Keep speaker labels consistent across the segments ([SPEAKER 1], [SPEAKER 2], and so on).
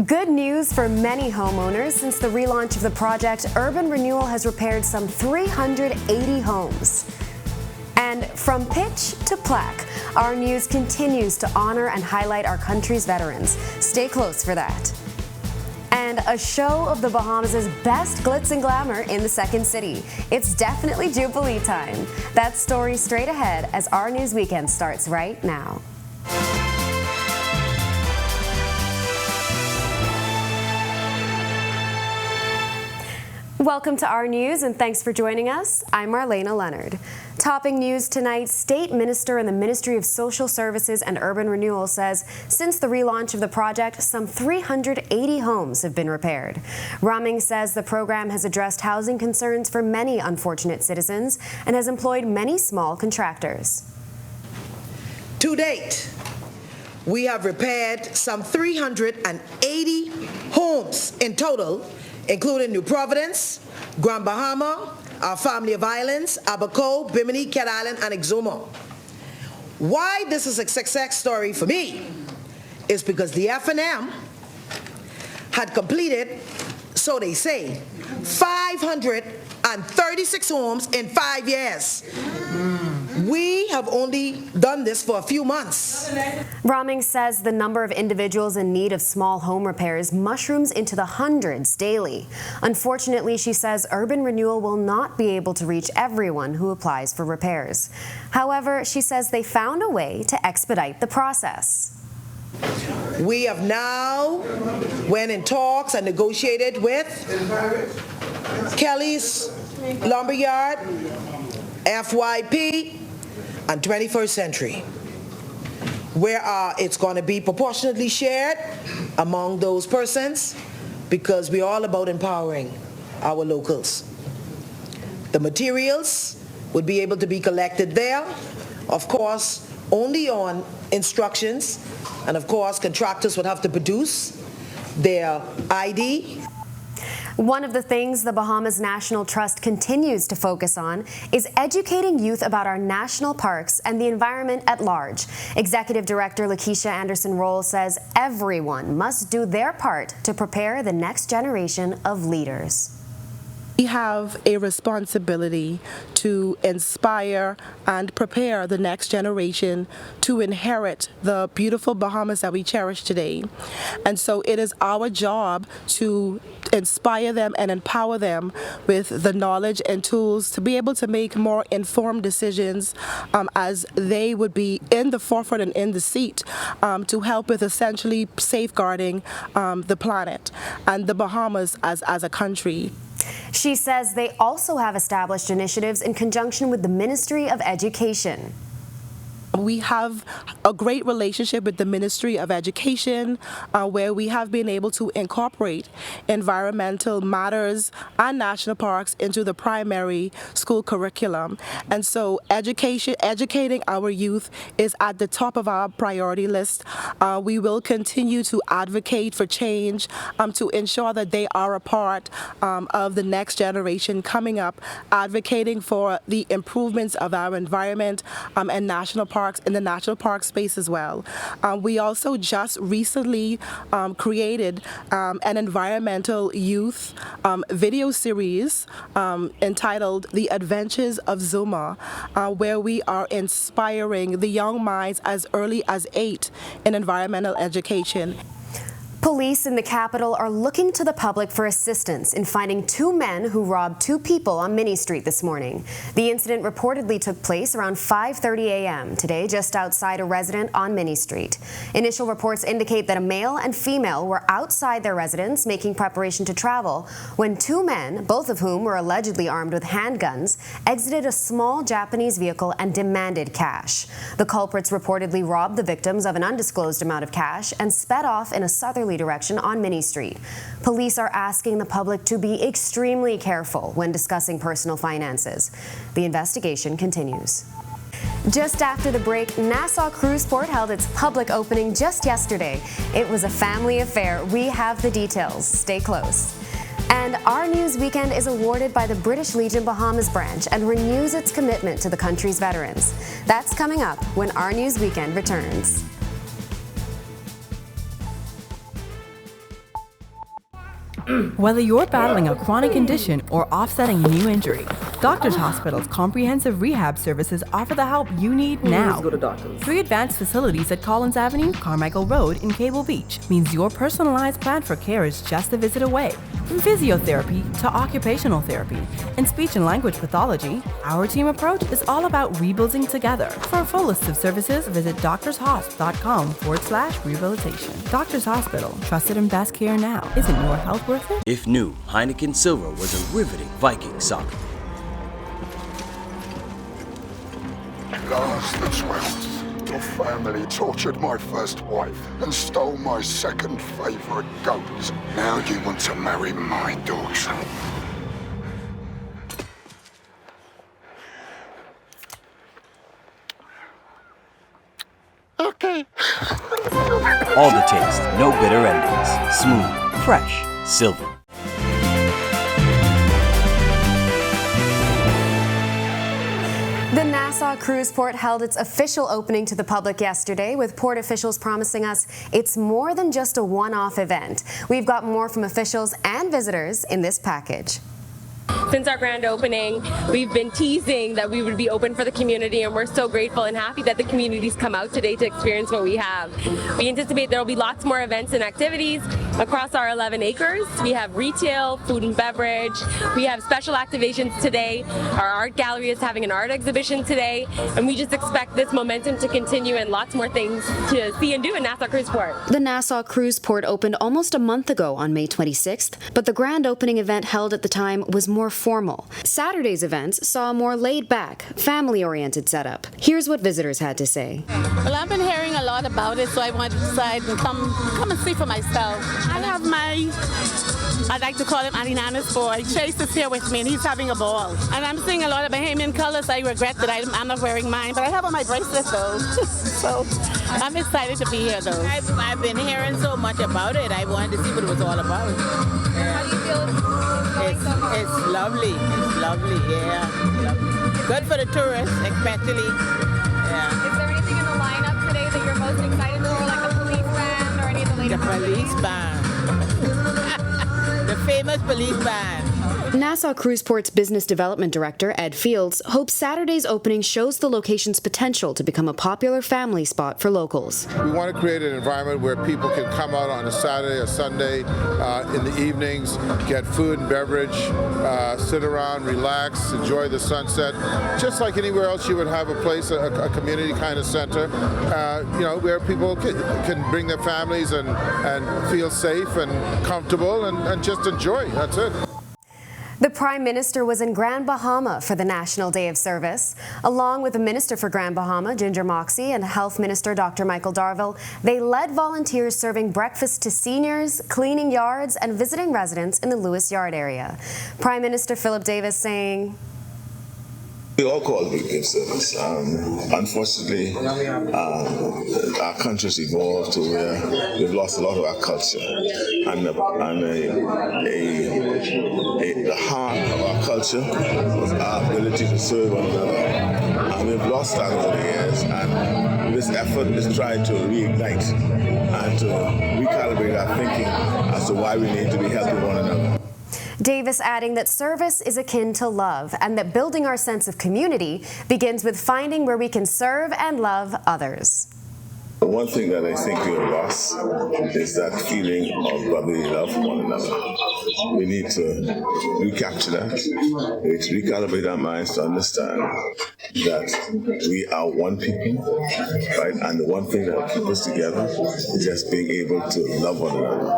[SPEAKER 1] Good news for many homeowners. Since the relaunch of the project, Urban Renewal has repaired some 380 homes. And from pitch to plaque, our news continues to honor and highlight our country's veterans. Stay close for that. And a show of the Bahamas' best glitz and glamour in the Second City. It's definitely Jubilee time. That story straight ahead as Our News Weekend starts right now. Welcome to Our News, and thanks for joining us. I'm Marlena Leonard. Topping news tonight, State Minister in the Ministry of Social Services and Urban Renewal says since the relaunch of the project, some 380 homes have been repaired. Raming says the program has addressed housing concerns for many unfortunate citizens and has employed many small contractors.
[SPEAKER 2] To date, we have repaired some 380 homes in total, including New Providence, Grand Bahama, our family of islands, Abaco, Bimini, Cat Island, and Exuma. Why this is a success story for me is because the F&M had completed, so they say, 536 homes in 5 years. We have only done this for a few months.
[SPEAKER 1] Raming says the number of individuals in need of small home repairs mushrooms into the hundreds daily. Unfortunately, she says Urban Renewal will not be able to reach everyone who applies for repairs. However, she says they found a way to expedite the process.
[SPEAKER 2] We have now went in talks and negotiated with Kelly's Lumberyard, FYP, and 21st Century, where it's going to be proportionately shared among those persons because we're all about empowering our locals. The materials would be able to be collected there, of course, only on instructions, and of course, contractors would have to produce their ID.
[SPEAKER 1] One of the things the Bahamas National Trust continues to focus on is educating youth about our national parks and the environment at large. Executive Director Lakeisha Anderson-Roll says everyone must do their part to prepare the next generation of leaders.
[SPEAKER 3] We have a responsibility to inspire and prepare the next generation to inherit the beautiful Bahamas that we cherish today. And so it is our job to inspire them and empower them with the knowledge and tools to be able to make more informed decisions as they would be in the forefront and in the seat to help with essentially safeguarding the planet and the Bahamas as a country.
[SPEAKER 1] She says they also have established initiatives in conjunction with the Ministry of Education.
[SPEAKER 3] We have a great relationship with the Ministry of Education where we have been able to incorporate environmental matters and national parks into the primary school curriculum. And so educating our youth is at the top of our priority list. We will continue to advocate for change to ensure that they are a part of the next generation coming up, advocating for the improvements of our environment and national parks in the national park space as well. We also just recently created an environmental youth video series entitled The Adventures of Zuma, where we are inspiring the young minds as early as 8 in environmental education.
[SPEAKER 1] Police in the capital are looking to the public for assistance in finding 2 men who robbed 2 people on Mini Street this morning. The incident reportedly took place around 5:30 a.m. today, just outside a residence on Mini Street. Initial reports indicate that a male and female were outside their residence making preparation to travel when 2 men, both of whom were allegedly armed with handguns, exited a small Japanese vehicle and demanded cash. The culprits reportedly robbed the victims of an undisclosed amount of cash and sped off in a southerly direction on Mini Street. Police are asking the public to be extremely careful when discussing personal finances. The investigation continues. Just after the break, Nassau Cruise Port held its public opening just yesterday. It was a family affair. We have the details. Stay close. And Our News Weekend is awarded by the British Legion Bahamas branch and renews its commitment to the country's veterans. That's coming up when Our News Weekend returns.
[SPEAKER 4] Whether you're battling a chronic condition or offsetting a new injury, Doctors Hospital's comprehensive rehab services offer the help you need now. 3 advanced facilities at Collins Avenue, Carmichael Road, in Cable Beach means your personalized plan for care is just a visit away. From physiotherapy to occupational therapy and speech and language pathology, our team approach is all about rebuilding together. For a full list of services, visit doctorshosp.com/rehabilitation. Doctors Hospital, trusted and best care now. Isn't your health worth it?
[SPEAKER 5] If new, Heineken Silver was a riveting Viking saga.
[SPEAKER 6] Last the 12th, your family tortured my first wife and stole my second favorite goat. Now you want to marry my daughter. Okay.
[SPEAKER 5] All the taste, no bitter endings. Smooth, fresh, silver.
[SPEAKER 1] The Nassau Cruise Port held its official opening to the public yesterday, with port officials promising us it's more than just a one-off event. We've got more from officials and visitors in this package.
[SPEAKER 7] Since our grand opening, we've been teasing that we would be open for the community, and we're so grateful and happy that the community's come out today to experience what we have. We anticipate there will be lots more events and activities across our 11 acres. We have retail, food and beverage. We have special activations today. Our art gallery is having an art exhibition today, and we just expect this momentum to continue and lots more things to see and do in Nassau Cruise Port.
[SPEAKER 1] The Nassau Cruise Port opened almost a month ago on May 26th, but the grand opening event held at the time was more formal. Saturday's events saw a more laid-back, family-oriented setup. Here's what visitors had to say.
[SPEAKER 8] Well, I've been hearing a lot about it, so I wanted to decide and come and see for myself. I have I'd like to call him Aninana's boy. Chase is here with me, and he's having a ball. And I'm seeing a lot of Bahamian colors. I regret that I'm not wearing mine, but I have on my bracelet, though. So I'm excited to be here, though.
[SPEAKER 9] I've been hearing so much about it. I wanted to see what it was all about. Yeah.
[SPEAKER 10] How do you feel
[SPEAKER 9] it's lovely. It's lovely, yeah. Lovely. Good for the tourists, especially. Yeah.
[SPEAKER 10] Is there anything in the lineup today that you're most excited for, like the police band or any of the later
[SPEAKER 9] The police band. The famous police band.
[SPEAKER 1] Nassau Cruise Port's Business Development Director, Ed Fields, hopes Saturday's opening shows the location's potential to become a popular family spot for locals.
[SPEAKER 11] We want to create an environment where people can come out on a Saturday or Sunday in the evenings, get food and beverage, sit around, relax, enjoy the sunset, just like anywhere else you would have a place, a community kind of center, where people can bring their families and feel safe and comfortable and just enjoy. That's it.
[SPEAKER 1] The Prime Minister was in Grand Bahama for the National Day of Service. Along with the Minister for Grand Bahama, Ginger Moxie, and Health Minister Dr. Michael Darville, they led volunteers serving breakfast to seniors, cleaning yards, and visiting residents in the Lewis Yard area. Prime Minister Philip Davis saying,
[SPEAKER 12] We all call it good service. Unfortunately, our country's evolved to where we've lost a lot of our culture, and the heart of our culture was our ability to serve one another. And we've lost that over the years, and this effort is trying to reignite and to recalibrate our thinking as to why we need to be helping one another.
[SPEAKER 1] Davis adding that service is akin to love, and that building our sense of community begins with finding where we can serve and love others.
[SPEAKER 12] The one thing that I think we have lost is that feeling of brotherly love for one another. We need to recapture that. We need to recalibrate our minds to understand that we are one people, right? And the one thing that will keep us together is just being able to love one another.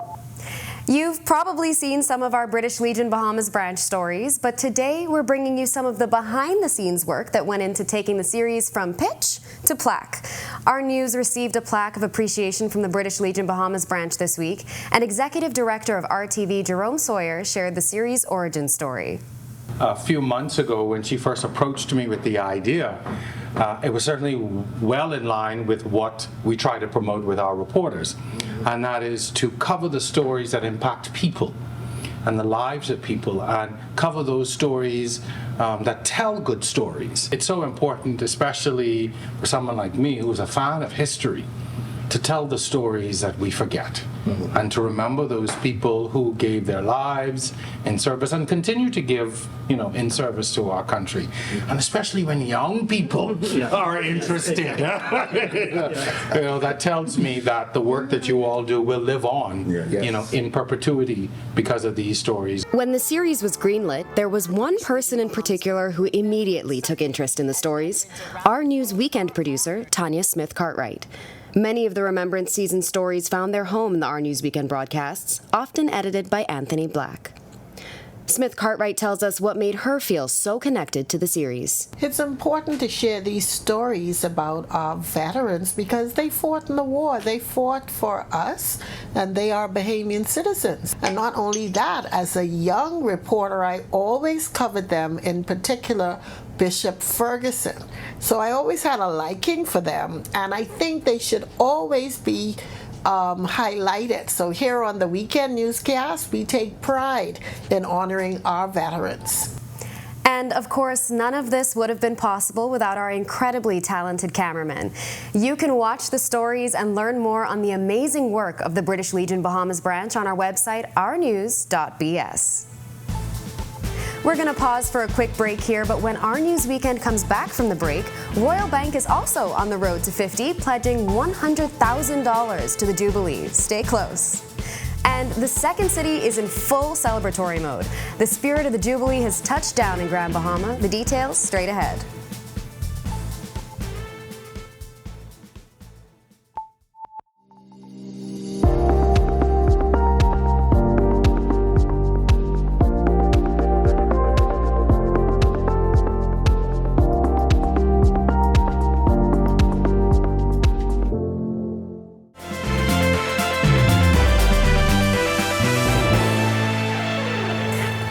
[SPEAKER 1] You've probably seen some of our British Legion Bahamas branch stories, but today we're bringing you some of the behind-the-scenes work that went into taking the series from pitch to plaque. Our news received a plaque of appreciation from the British Legion Bahamas branch this week, and Executive Director of RTV, Jerome Sawyer, shared the series' origin story.
[SPEAKER 13] A few months ago, when she first approached me with the idea, it was certainly well in line with what we try to promote with our reporters, and that is to cover the stories that impact people and the lives of people, and cover those stories that tell good stories. It's so important, especially for someone like me who's a fan of history, to tell the stories that we forget, and to remember those people who gave their lives in service and continue to give, in service to our country. And especially when young people are interested. That tells me that the work that you all do will live on, in perpetuity because of these stories.
[SPEAKER 1] When the series was greenlit, there was one person in particular who immediately took interest in the stories: Our News weekend producer, Tanya Smith Cartwright. Many of the Remembrance Season stories found their home in the Our News weekend broadcasts, often edited by Anthony Black. Smith Cartwright tells us what made her feel so connected to the series.
[SPEAKER 14] It's important to share these stories about our veterans because they fought in the war. They fought for us, and they are Bahamian citizens. And not only that, as a young reporter, I always covered them, in particular Bishop Ferguson. So I always had a liking for them, and I think they should always be highlighted. So here on the weekend newscast, we take pride in honoring our veterans.
[SPEAKER 1] And of course, none of this would have been possible without our incredibly talented cameramen. You can watch the stories and learn more on the amazing work of the British Legion Bahamas branch on our website, ournews.bs. We're going to pause for a quick break here, but when Our News Weekend comes back from the break, Royal Bank is also on the road to 50, pledging $100,000 to the Jubilee. Stay close. And the Second City is in full celebratory mode. The spirit of the Jubilee has touched down in Grand Bahama. The details straight ahead.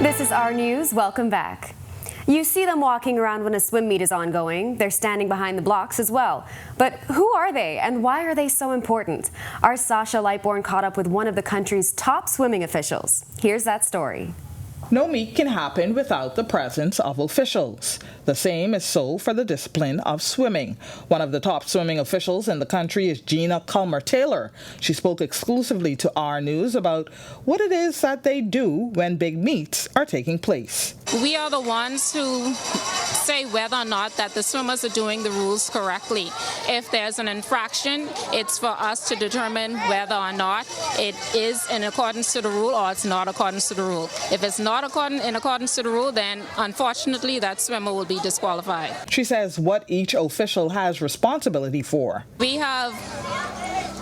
[SPEAKER 1] This is Our News. Welcome back. You see them walking around when a swim meet is ongoing. They're standing behind the blocks as well. But who are they, and why are they so important? Our Sasha Lightborn caught up with one of the country's top swimming officials. Here's that story.
[SPEAKER 15] No meet can happen without the presence of officials. The same is so for the discipline of swimming. One of the top swimming officials in the country is Gina Culmer-Taylor. She spoke exclusively to Our News about what it is that they do when big meets are taking place.
[SPEAKER 16] We are the ones who say whether or not that the swimmers are doing the rules correctly. If there's an infraction, it's for us to determine whether or not it is in accordance to the rule or it's not accordance to the rule. If it's not in accordance to the rule, then unfortunately that swimmer will be disqualified.
[SPEAKER 15] She says what each official has responsibility for.
[SPEAKER 16] We have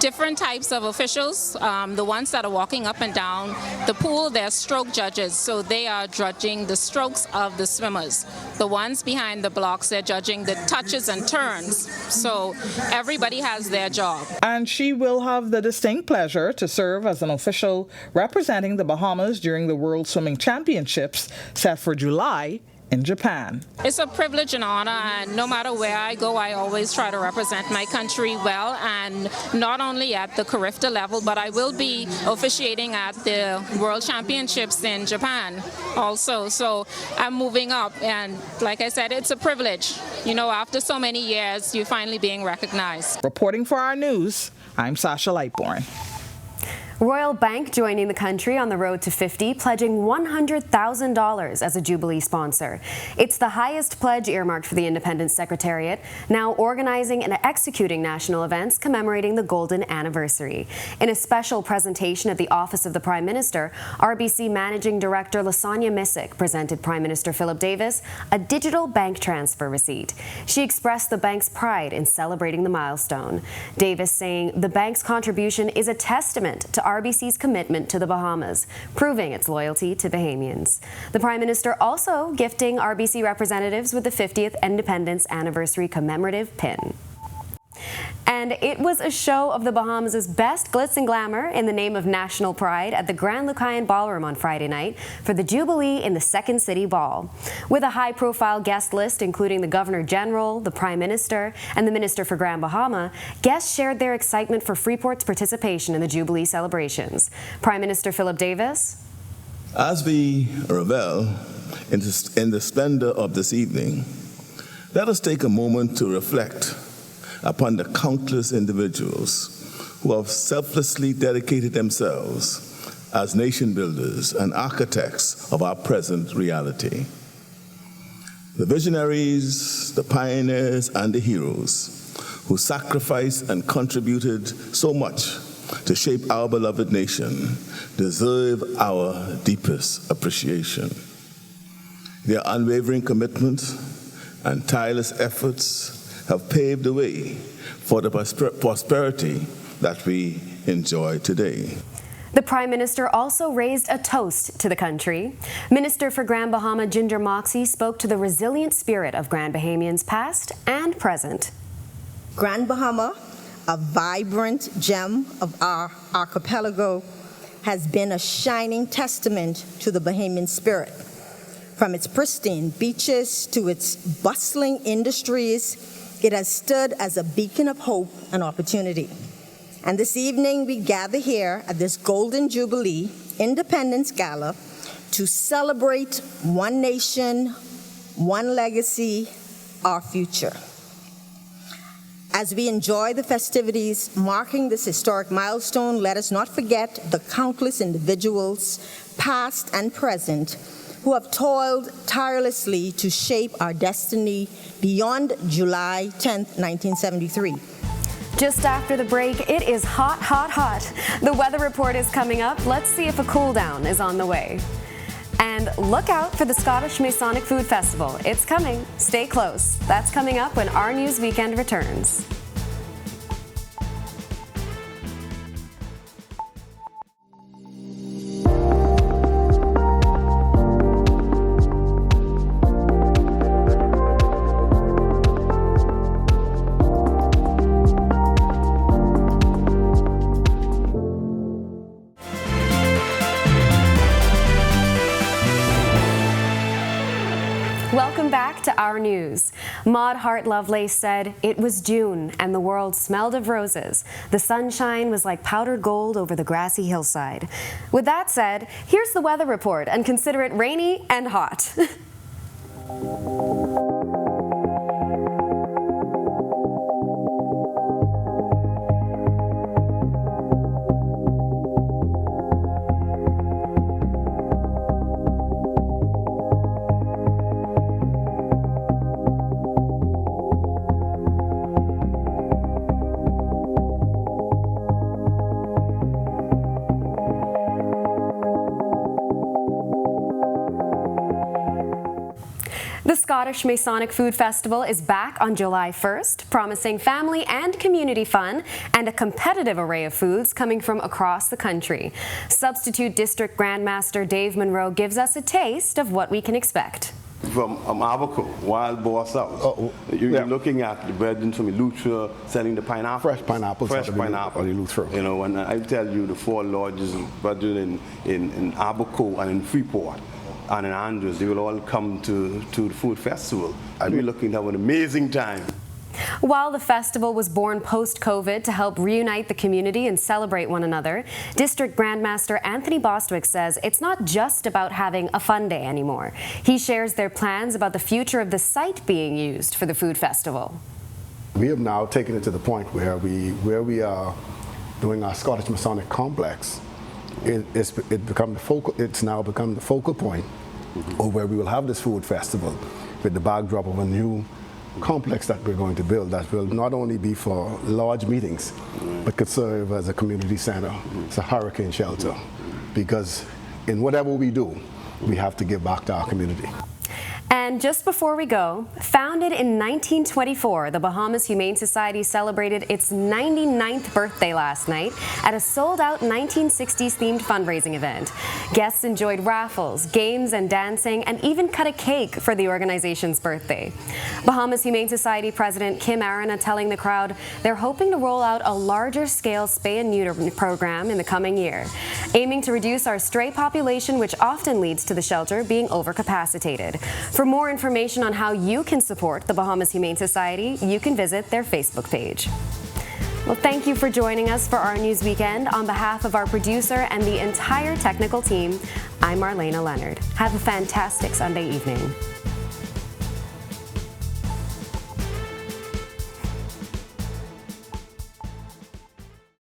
[SPEAKER 16] different types of officials. The ones that are walking up and down the pool, they're stroke judges, so they are judging the strokes of the swimmers. The ones behind the blocks, they're judging the touches and turns. So everybody has their job.
[SPEAKER 15] And she will have the distinct pleasure to serve as an official representing the Bahamas during the World Swimming Championships set for July in Japan.
[SPEAKER 16] It's a privilege and honor, and no matter where I go, I always try to represent my country well, and not only at the Carifta level, but I will be officiating at the World Championships in Japan also. So I'm moving up, and like I said, it's a privilege. After so many years, you're finally being recognized.
[SPEAKER 15] Reporting for Our News, I'm Sasha Lightborn.
[SPEAKER 1] Royal Bank joining the country on the road to 50, pledging $100,000 as a Jubilee sponsor. It's the highest pledge earmarked for the Independence Secretariat, now organizing and executing national events commemorating the Golden Anniversary. In a special presentation at the Office of the Prime Minister, RBC Managing Director Lasanya Missick presented Prime Minister Philip Davis a digital bank transfer receipt. She expressed the bank's pride in celebrating the milestone. Davis saying the bank's contribution is a testament to RBC's commitment to the Bahamas, proving its loyalty to Bahamians. The Prime Minister also gifting RBC representatives with the 50th Independence Anniversary commemorative pin. And it was a show of the Bahamas' best glitz and glamour in the name of national pride at the Grand Lucayan Ballroom on Friday night for the Jubilee in the Second City Ball. With a high-profile guest list including the Governor General, the Prime Minister, and the Minister for Grand Bahama, guests shared their excitement for Freeport's participation in the Jubilee celebrations. Prime Minister Philip Davis.
[SPEAKER 12] As we revel in the splendor of this evening, let us take a moment to reflect upon the countless individuals who have selflessly dedicated themselves as nation builders and architects of our present reality. The visionaries, the pioneers, and the heroes who sacrificed and contributed so much to shape our beloved nation deserve our deepest appreciation. Their unwavering commitment and tireless efforts have paved the way for the prosperity that we enjoy today.
[SPEAKER 1] The Prime Minister also raised a toast to the country. Minister for Grand Bahama Ginger Moxie spoke to the resilient spirit of Grand Bahamians past and present.
[SPEAKER 17] Grand Bahama, a vibrant gem of our archipelago, has been a shining testament to the Bahamian spirit. From its pristine beaches to its bustling industries, it has stood as a beacon of hope and opportunity. And this evening, we gather here at this Golden Jubilee Independence Gala to celebrate one nation, one legacy, our future. As we enjoy the festivities marking this historic milestone, let us not forget the countless individuals, past and present, who have toiled tirelessly to shape our destiny beyond July 10th, 1973.
[SPEAKER 1] Just after the break, it is hot, hot, hot. The weather report is coming up. Let's see if a cool down is on the way. And look out for the Scottish Masonic Food Festival. It's coming. Stay close. That's coming up when Our News Weekend returns. Welcome back to Our News. Maud Hart Lovelace said, "It was June and the world smelled of roses. The sunshine was like powdered gold over the grassy hillside." With that said, here's the weather report, and consider it rainy and hot. The Scottish Masonic Food Festival is back on July 1st, promising family and community fun and a competitive array of foods coming from across the country. Substitute District Grandmaster Dave Monroe gives us a taste of what we can expect.
[SPEAKER 18] From Abaco, Wild Boar South. You're looking at the bread from Eleuthera selling the pineapple.
[SPEAKER 19] Fresh pineapples.
[SPEAKER 18] Fresh pineapple.
[SPEAKER 19] Eleuthera.
[SPEAKER 18] You know, and I tell you, the four lodges, brethren in Abaco and in Freeport and in Andrews, they will all come to the food festival. And we're looking to have an amazing time.
[SPEAKER 1] While the festival was born post-COVID to help reunite the community and celebrate one another, District Grandmaster Anthony Bostwick says it's not just about having a fun day anymore. He shares their plans about the future of the site being used for the food festival.
[SPEAKER 19] We have now taken it to the point where we are doing our Scottish Masonic complex. It's now become the focal point of where we will have this food festival with the backdrop of a new complex that we're going to build that will not only be for large meetings but could serve as a community center. It's a hurricane shelter, because in whatever we do, we have to give back to our community.
[SPEAKER 1] And just before we go, founded in 1924, the Bahamas Humane Society celebrated its 99th birthday last night at a sold-out 1960s-themed fundraising event. Guests enjoyed raffles, games, and dancing, and even cut a cake for the organization's birthday. Bahamas Humane Society President Kim Arana telling the crowd they're hoping to roll out a larger-scale spay and neuter program in the coming year, aiming to reduce our stray population, which often leads to the shelter being overcapacitated. For more information on how you can support the Bahamas Humane Society, you can visit their Facebook page. Well, thank you for joining us for Our News Weekend. On behalf of our producer and the entire technical team, I'm Marlena Leonard. Have a fantastic Sunday evening.